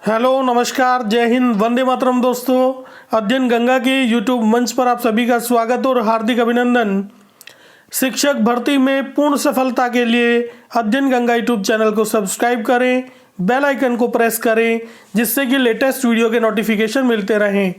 Hello नमस्कार जय हिंद वंदे मातरम। दोस्तों, अध्ययन गंगा के यूट्यूब मंच पर आप सभी का स्वागत और हार्दिक अभिनंदन। शिक्षक भर्ती में पूर्ण सफलता के लिए अध्ययन गंगा यूट्यूब चैनल को सब्सक्राइब करें, बेल आइकन को प्रेस करें जिससे कि लेटेस्ट वीडियो के नोटिफिकेशन मिलते रहें।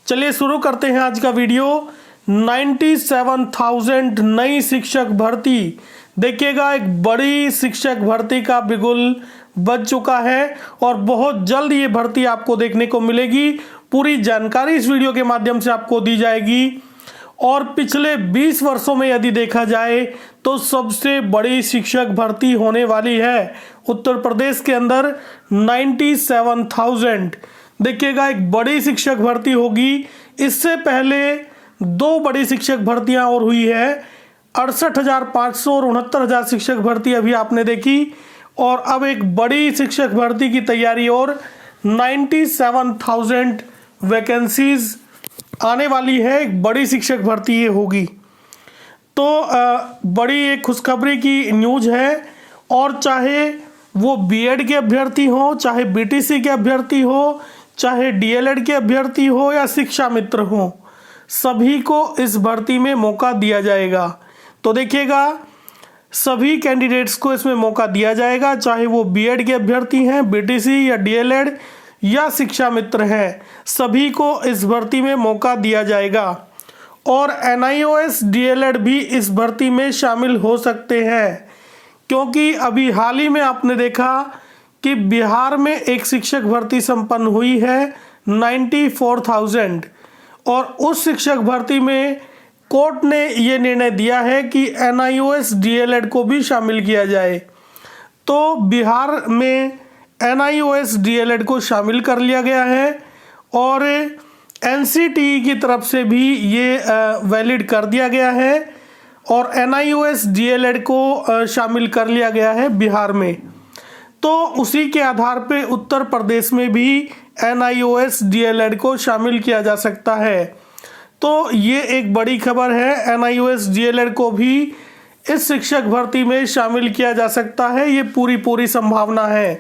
चलिए शुरू करते हैं आज का वीडियो। 97,000 नई शिक्षक भर्ती। देखिएगा, एक बड़ी शिक्षक भर्ती का बिगुल बज चुका है और बहुत जल्द ये भर्ती आपको देखने को मिलेगी। पूरी जानकारी इस वीडियो के माध्यम से आपको दी जाएगी। और पिछले 20 वर्षों में यदि देखा जाए तो सबसे बड़ी शिक्षक भर्ती होने वाली है उत्तर प्रदेश के अंदर। 97,000 देखिएगा, एक बड़ी शिक्षक भर्ती होगी। इससे पहले दो बड़ी शिक्षक भर्तियां और हुई है। 68,500 और 69,000 शिक्षक भर्ती अभी आपने देखी, और अब एक बड़ी शिक्षक भर्ती की तैयारी और 97,000 वैकेंसीज आने वाली है। एक बड़ी शिक्षक भर्ती ये होगी। तो बड़ी एक खुशखबरी की न्यूज़ है। और चाहे वो बीएड के अभ्यर्थी हो, चाहे बीटीसी के अभ्यर्थी हो, चाहे डीएलएड के अभ्यर्थी हो या शिक्षा मित्र हो, सभी को इस भर्ती में मौका दिया जाएगा। तो देखिएगा, सभी कैंडिडेट्स को इसमें मौका दिया जाएगा, चाहे वो बीएड के अभ्यर्थी हैं, बीटीसी या डीएलएड या शिक्षा मित्र हैं, सभी को इस भर्ती में मौका दिया जाएगा। और एनआईओएस डीएलएड भी इस भर्ती में शामिल हो सकते हैं, क्योंकि अभी हाल ही में आपने देखा कि बिहार में एक शिक्षक भर्ती संपन्न हुई है 94,000, और उस शिक्षक भर्ती में कोर्ट ने ये निर्णय दिया है कि एनआईओएस डीएलएड को भी शामिल किया जाए। तो बिहार में एनआईओएस डीएलएड को शामिल कर लिया गया है और एनसीटीई की तरफ से भी ये वैलिड कर दिया गया है, और एनआईओएस डीएलएड को शामिल कर लिया गया है बिहार में। तो उसी के आधार पे उत्तर प्रदेश में भी एनआईओएस डीएलएड को शामिल किया जा सकता है। तो ये एक बड़ी खबर है। एनआईओएस डीएलएड को भी इस शिक्षक भर्ती में शामिल किया जा सकता है, ये पूरी संभावना है।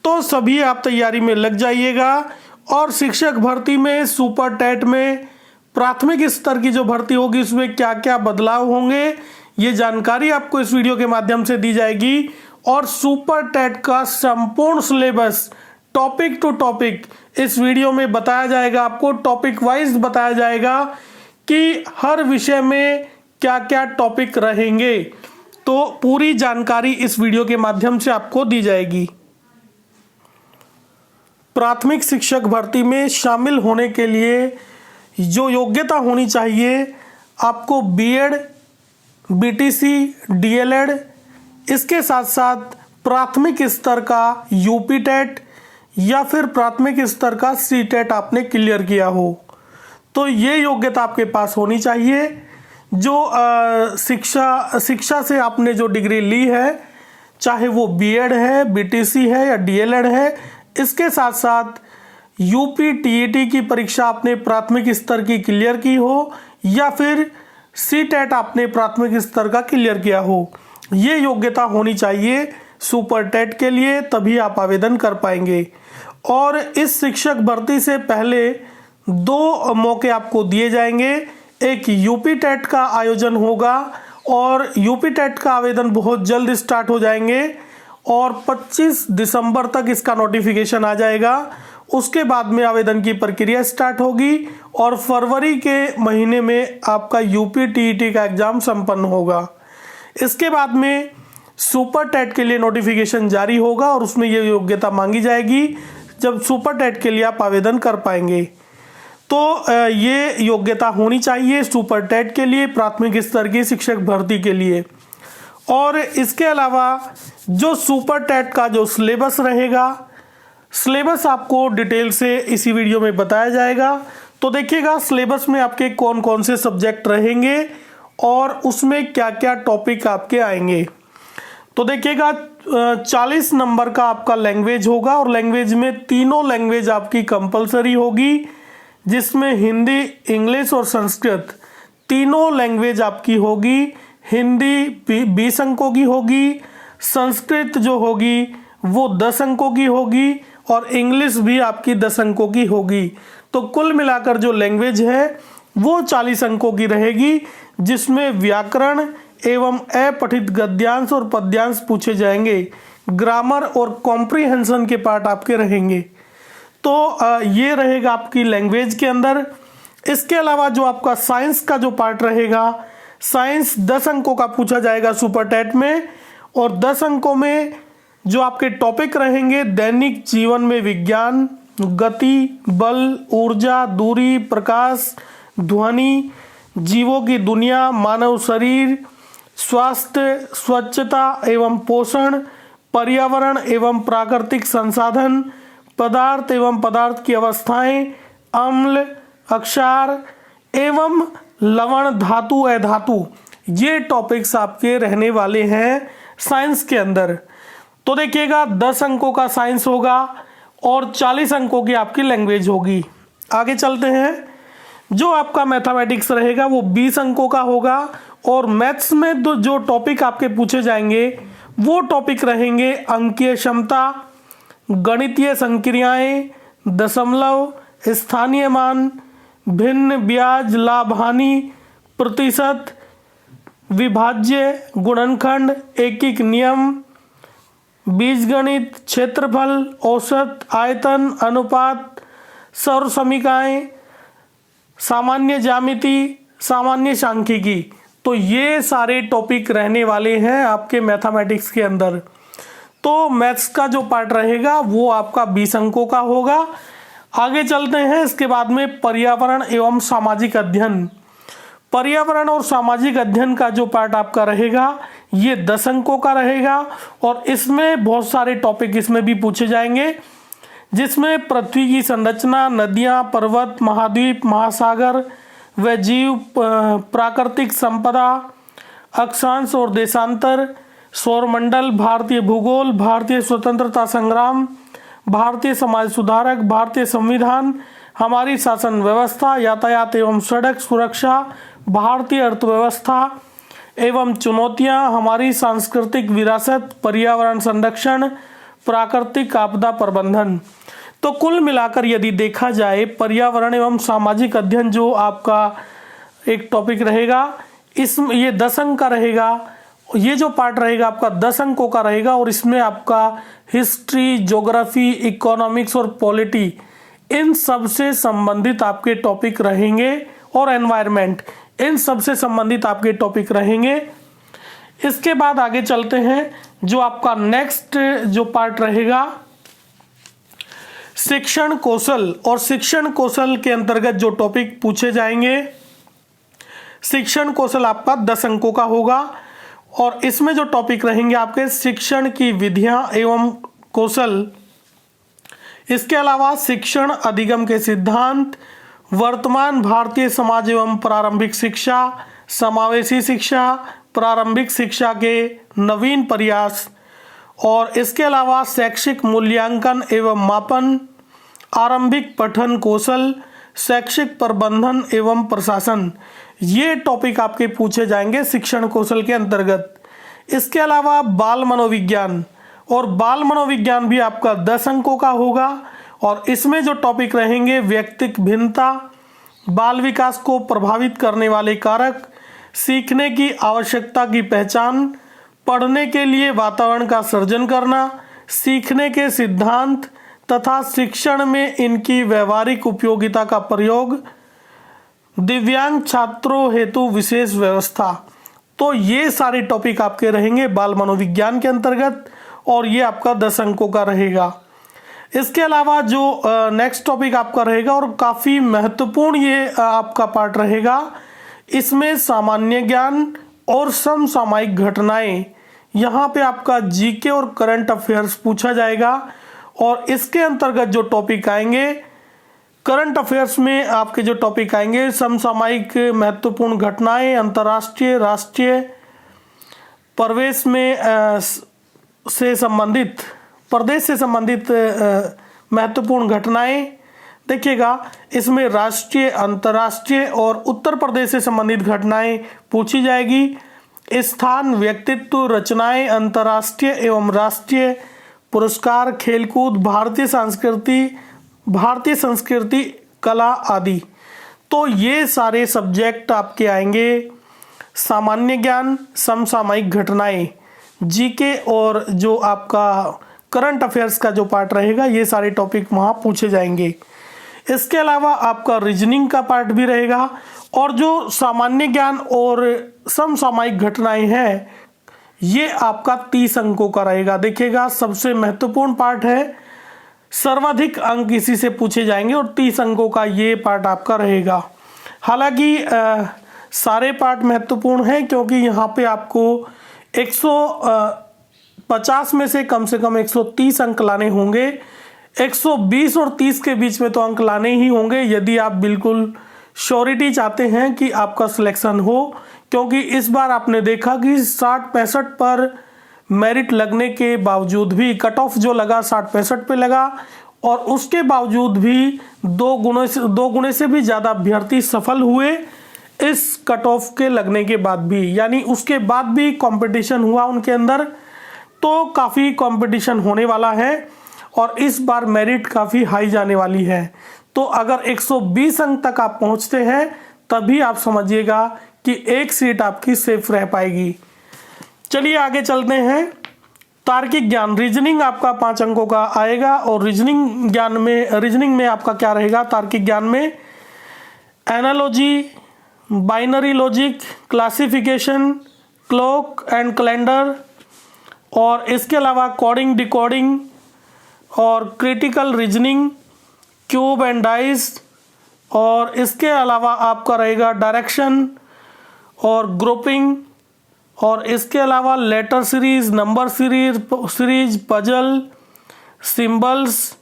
तो सभी आप तैयारी में लग जाइएगा। और शिक्षक भर्ती में सुपर टेट में प्राथमिक स्तर की जो भर्ती होगी उसमें क्या क्या बदलाव होंगे, ये जानकारी आपको इस वीडियो के माध्यम से दी जाएगी। और सुपर टेट का संपूर्ण सिलेबस टॉपिक टू टॉपिक इस वीडियो में बताया जाएगा। आपको टॉपिक वाइज बताया जाएगा कि हर विषय में क्या क्या टॉपिक रहेंगे। तो पूरी जानकारी इस वीडियो के माध्यम से आपको दी जाएगी। प्राथमिक शिक्षक भर्ती में शामिल होने के लिए जो योग्यता होनी चाहिए, आपको बीएड, बीटीसी, डीएलएड, इसके साथ साथ प्राथमिक स्तर का यूपी टेट या फिर प्राथमिक स्तर का सीटेट आपने क्लियर किया हो। तो ये योग्यता आपके पास होनी चाहिए। जो शिक्षा से आपने जो डिग्री ली है, चाहे वो बीएड है, बीटीसी है या डीएलएड है, इसके साथ साथ यूपी टीईटी की परीक्षा आपने प्राथमिक स्तर की क्लियर की हो या फिर सीटेट आपने प्राथमिक स्तर का क्लियर किया हो, ये योग्यता होनी चाहिए सुपर टेट के लिए, तभी आप आवेदन कर पाएंगे। और इस शिक्षक भर्ती से पहले दो मौके आपको दिए जाएंगे। एक यूपी टेट का आयोजन होगा और यूपी टेट का आवेदन बहुत जल्द स्टार्ट हो जाएंगे और 25 दिसंबर तक इसका नोटिफिकेशन आ जाएगा। उसके बाद में आवेदन की प्रक्रिया स्टार्ट होगी और फरवरी के महीने में आपका यूपी टीईटी का एग्जाम संपन्न होगा। इसके बाद में सुपर टेट के लिए नोटिफिकेशन जारी होगा और उसमें ये योग्यता मांगी जाएगी जब सुपर टेट के लिए आप आवेदन कर पाएंगे। तो ये योग्यता होनी चाहिए सुपर टेट के लिए, प्राथमिक स्तर की शिक्षक भर्ती के लिए। और इसके अलावा जो सुपर टेट का जो सिलेबस रहेगा, सिलेबस आपको डिटेल से इसी वीडियो में बताया जाएगा। तो देखिएगा, सिलेबस में आपके कौन कौन से सब्जेक्ट रहेंगे और उसमें क्या क्या टॉपिक आपके आएंगे। तो देखिएगा, 40 नंबर का आपका लैंग्वेज होगा और लैंग्वेज में तीनों लैंग्वेज आपकी कंपलसरी होगी, जिसमें हिंदी, इंग्लिश और संस्कृत तीनों लैंग्वेज आपकी होगी। हिंदी 20 अंकों की होगी, संस्कृत जो होगी वो 10 अंकों की होगी और इंग्लिश भी आपकी 10 अंकों की होगी। तो कुल मिलाकर जो लैंग्वेज है वो 40 अंकों की रहेगी, जिसमें व्याकरण एवं अपठित गद्यांश और पद्यांश पूछे जाएंगे। ग्रामर और कॉम्प्रिहेंशन के पार्ट आपके रहेंगे। तो ये रहेगा आपकी लैंग्वेज के अंदर। इसके अलावा जो आपका साइंस का जो पार्ट रहेगा, साइंस 10 अंकों का पूछा जाएगा सुपर टेट में, और 10 अंकों में जो आपके टॉपिक रहेंगे दैनिक जीवन में विज्ञान, गति, बल, ऊर्जा, दूरी, प्रकाश, ध्वनि, जीवों की दुनिया, मानव शरीर, स्वास्थ्य, स्वच्छता एवं पोषण, पर्यावरण एवं प्राकृतिक संसाधन, पदार्थ एवं पदार्थ की अवस्थाएं, अम्ल, अक्षार एवं लवण, धातु अधातु, ये टॉपिक्स आपके रहने वाले हैं साइंस के अंदर। तो देखिएगा 10 अंकों का साइंस होगा और 40 अंकों की आपकी लैंग्वेज होगी। आगे चलते हैं। जो आपका मैथमेटिक्स रहेगा वो 20 अंकों का होगा, और मैथ्स में तो जो टॉपिक आपके पूछे जाएंगे वो टॉपिक रहेंगे अंकीय क्षमता, गणितीय संक्रियाएं, दशमलव, स्थानीय मान, भिन्न, ब्याज, लाभ हानि, प्रतिशत, विभाज्य, गुणनखंड, एकीक नियम, बीजगणित, क्षेत्रफल, औसत, आयतन, अनुपात, सौर समीकरणाएं, सामान्य ज्यामिति, सामान्य सांख्यिकी। तो ये सारे टॉपिक रहने वाले हैं आपके मैथमेटिक्स के अंदर। तो मैथ्स का जो पार्ट रहेगा वो आपका 20 अंकों का होगा। आगे चलते हैं। इसके बाद में पर्यावरण एवं सामाजिक अध्ययन। पर्यावरण और सामाजिक अध्ययन का जो पार्ट आपका रहेगा ये 10 अंकों का रहेगा, और इसमें बहुत सारे टॉपिक इसमें भी पूछे जाएंगे, जिसमें पृथ्वी की संरचना, नदियां, पर्वत, महाद्वीप, महासागर व जीव, प्राकृतिक संपदा, अक्षांश और देशांतर, सौरमंडल, भारतीय भूगोल, भारतीय स्वतंत्रता संग्राम, भारतीय समाज सुधारक, भारतीय संविधान, हमारी शासन व्यवस्था, यातायात एवं सड़क सुरक्षा, भारतीय अर्थव्यवस्था एवं चुनौतियां, हमारी सांस्कृतिक विरासत, पर्यावरण संरक्षण, प्राकृतिक आपदा प्रबंधन। तो कुल मिलाकर यदि देखा जाए पर्यावरण एवं सामाजिक अध्ययन जो आपका एक टॉपिक रहेगा, इसमें ये 10 अंक का रहेगा। ये जो पार्ट रहेगा आपका 10 अंकों का रहेगा, और इसमें आपका हिस्ट्री, ज्योग्राफी, इकोनॉमिक्स और पॉलिटी, इन सब से संबंधित आपके टॉपिक रहेंगे, और एनवायरनमेंट, इन सब से संबंधित आपके टॉपिक रहेंगे। इसके बाद आगे चलते हैं। जो आपका नेक्स्ट जो पार्ट रहेगा शिक्षण कौशल, और शिक्षण कौशल के अंतर्गत जो टॉपिक पूछे जाएंगे, शिक्षण कौशल आपका 10 अंकों का होगा, और इसमें जो टॉपिक रहेंगे आपके शिक्षण की विधियां एवं कौशल, इसके अलावा शिक्षण अधिगम के सिद्धांत, वर्तमान भारतीय समाज एवं प्रारंभिक शिक्षा, समावेशी शिक्षा, प्रारंभिक शिक्षा के नवीन प्रयास, और इसके अलावा शैक्षिक मूल्यांकन एवं मापन, आरंभिक पठन कौशल, शैक्षिक प्रबंधन एवं प्रशासन, ये टॉपिक आपके पूछे जाएंगे शिक्षण कौशल के अंतर्गत। इसके अलावा बाल मनोविज्ञान, और बाल मनोविज्ञान भी आपका 10 अंकों का होगा, और इसमें जो टॉपिक रहेंगे व्यक्तिक भिन्नता, बाल विकास को प्रभावित करने वाले कारक, सीखने की आवश्यकता की पहचान, पढ़ने के लिए वातावरण का सृजन करना, सीखने के सिद्धांत तथा शिक्षण में इनकी व्यवहारिक उपयोगिता का प्रयोग, दिव्यांग छात्रों हेतु विशेष व्यवस्था। तो ये सारे टॉपिक आपके रहेंगे बाल मनोविज्ञान के अंतर्गत, और ये आपका 10 अंकों का रहेगा। इसके अलावा जो नेक्स्ट टॉपिक आपका रहेगा, और काफ़ी महत्वपूर्ण ये आपका पार्ट रहेगा, इसमें सामान्य ज्ञान और समसामयिक घटनाएं, यहाँ पे आपका जीके और करंट अफेयर्स पूछा जाएगा। और इसके अंतर्गत जो टॉपिक आएंगे करंट अफेयर्स में, आपके जो टॉपिक आएंगे समसामयिक महत्वपूर्ण घटनाएं, अंतर्राष्ट्रीय, राष्ट्रीय, प्रवेश में से संबंधित, प्रदेश से संबंधित महत्वपूर्ण घटनाएं। देखिएगा इसमें राष्ट्रीय, अंतर्राष्ट्रीय और उत्तर प्रदेश से संबंधित घटनाएं पूछी जाएगी। स्थान, व्यक्तित्व, रचनाएं, अंतर्राष्ट्रीय एवं राष्ट्रीय, पुरस्कार, खेलकूद, भारतीय संस्कृति, कला आदि। तो ये सारे सब्जेक्ट आपके आएंगे। सामान्य ज्ञान, समसामयिक घटनाएं, जीके और जो आपका करंट अफेयर्स का जो पार्ट रहेगा, ये सारे टॉपिक वहाँ पूछे जाएंगे। इसके अलावा आपका रीजनिंग का पार्ट भी रहेगा और जो सामान्य ज्ञान और समसामयिक घटनाएं हैं ये आपका 30 अंकों का रहेगा। देखिएगा सबसे महत्वपूर्ण पार्ट है, सर्वाधिक अंक इसी से पूछे जाएंगे और 30 अंकों का ये पार्ट आपका रहेगा। हालांकि सारे पार्ट महत्वपूर्ण हैं क्योंकि यहाँ पे आपको 150 में से कम 130 अंक लाने होंगे। 120 और 30 के बीच में तो अंक लाने ही होंगे यदि आप बिल्कुल श्योरिटी चाहते हैं कि आपका सिलेक्शन हो, क्योंकि इस बार आपने देखा कि 60-65 पर मेरिट लगने के बावजूद भी कट ऑफ जो लगा 60-65 पे लगा और उसके बावजूद भी दो गुने से भी ज़्यादा अभ्यर्थी सफल हुए इस कट ऑफ के लगने के बाद भी, यानी उसके बाद भी कंपटीशन हुआ उनके अंदर। तो काफ़ी कंपटीशन होने वाला है और इस बार मेरिट काफ़ी हाई जाने वाली है। तो अगर 120 अंक तक आप पहुंचते हैं तभी आप समझिएगा कि एक सीट आपकी सेफ रह पाएगी। चलिए आगे चलते हैं। तार्किक ज्ञान, रीजनिंग आपका 5 अंकों का आएगा और रीजनिंग में आपका क्या रहेगा? तार्किक ज्ञान में analogy, binary logic, classification, clock and calendar और इसके अलावा कोडिंग, डिकोडिंग और critical reasoning, cube and dice और इसके अलावा आपका रहेगा डायरेक्शन और ग्रुपिंग और इसके अलावा letter series, number series, puzzle, symbols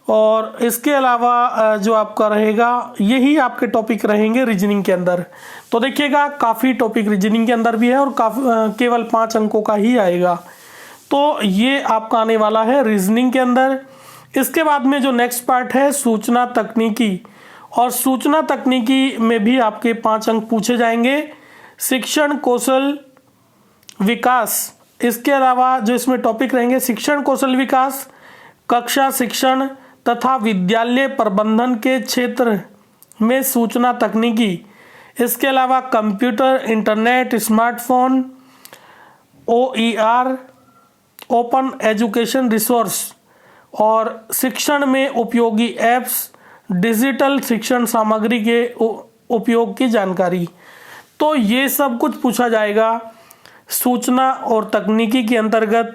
और इसके अलावा जो आपका रहेगा यही आपके टॉपिक रहेंगे रीजनिंग के अंदर। तो देखिएगा काफ़ी टॉपिक रीजनिंग के अंदर भी है और केवल 5 अंकों का ही आएगा। तो ये आपका आने वाला है रीजनिंग के अंदर। इसके बाद में जो नेक्स्ट पार्ट है सूचना तकनीकी, और सूचना तकनीकी में भी आपके 5 अंक पूछे जाएंगे। शिक्षण कौशल विकास, इसके अलावा जो इसमें टॉपिक रहेंगे शिक्षण कौशल विकास, कक्षा शिक्षण तथा विद्यालय प्रबंधन के क्षेत्र में सूचना तकनीकी, इसके अलावा computer, internet, smartphone, OER, open education resource और शिक्षण में उपयोगी ऐप्स, डिजिटल शिक्षण सामग्री के उपयोग की जानकारी। तो ये सब कुछ पूछा जाएगा सूचना और तकनीकी के अंतर्गत।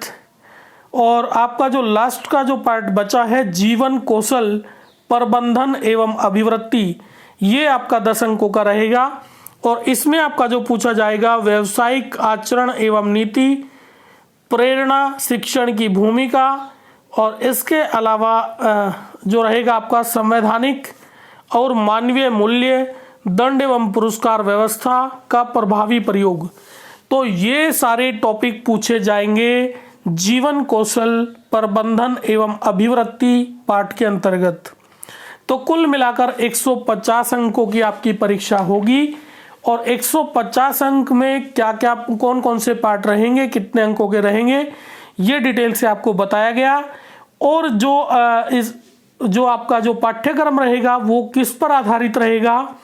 और आपका जो लास्ट का जो पार्ट बचा है जीवन कौशल प्रबंधन एवं अभिवृत्ति, ये आपका 10 अंकों का रहेगा और इसमें आपका जो पूछा जाएगा व्यावसायिक आचरण एवं नीति, प्रेरणा, शिक्षण की भूमिका और इसके अलावा जो रहेगा आपका संवैधानिक और मानवीय मूल्य, दंड एवं पुरस्कार व्यवस्था का प्रभावी प्रयोग। तो ये सारे टॉपिक पूछे जाएंगे जीवन कौशल प्रबंधन एवं अभिवृत्ति पाठ के अंतर्गत। तो कुल मिलाकर 150 अंकों की आपकी परीक्षा होगी और 150 अंक में क्या क्या कौन कौन से पार्ट रहेंगे, कितने अंकों के रहेंगे, ये डिटेल से आपको बताया गया। और जो आपका जो पाठ्यक्रम रहेगा वो किस पर आधारित रहेगा,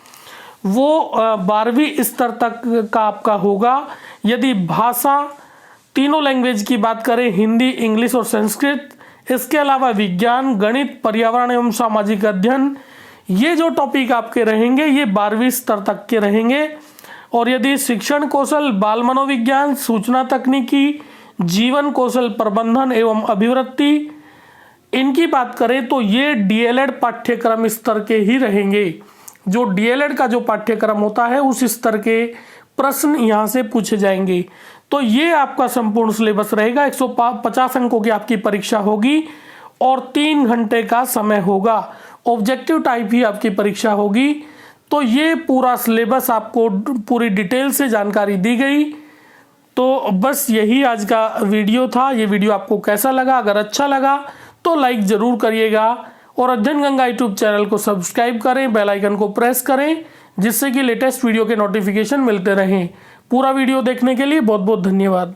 वो 12वीं स्तर तक का आपका होगा। यदि भाषा, तीनों लैंग्वेज की बात करें, हिंदी, इंग्लिश और संस्कृत, इसके अलावा विज्ञान, गणित, पर्यावरण एवं सामाजिक अध्ययन, ये जो टॉपिक आपके रहेंगे ये 12वीं स्तर तक के रहेंगे। और यदि शिक्षण कौशल, बाल मनोविज्ञान, सूचना तकनीकी, जीवन कौशल प्रबंधन एवं अभिवृत्ति, इनकी बात करें तो ये DLED पाठ्यक्रम स्तर के ही रहेंगे। जो DLED का जो पाठ्यक्रम होता है उस स्तर के प्रश्न यहाँ से पूछे जाएंगे। तो ये आपका संपूर्ण सिलेबस रहेगा। 150 अंकों की आपकी परीक्षा होगी और 3 घंटे का समय होगा। ऑब्जेक्टिव टाइप ही आपकी परीक्षा होगी। तो ये पूरा सिलेबस आपको पूरी डिटेल से जानकारी दी गई। तो बस यही आज का वीडियो था। ये वीडियो आपको कैसा लगा? अगर अच्छा लगा तो लाइक ज़रूर करिएगा और अध्ययन गंगा यूट्यूब चैनल को सब्सक्राइब करें, बेल आइकन को प्रेस करें, जिससे कि लेटेस्ट वीडियो के नोटिफिकेशन मिलते रहें। पूरा वीडियो देखने के लिए बहुत बहुत धन्यवाद।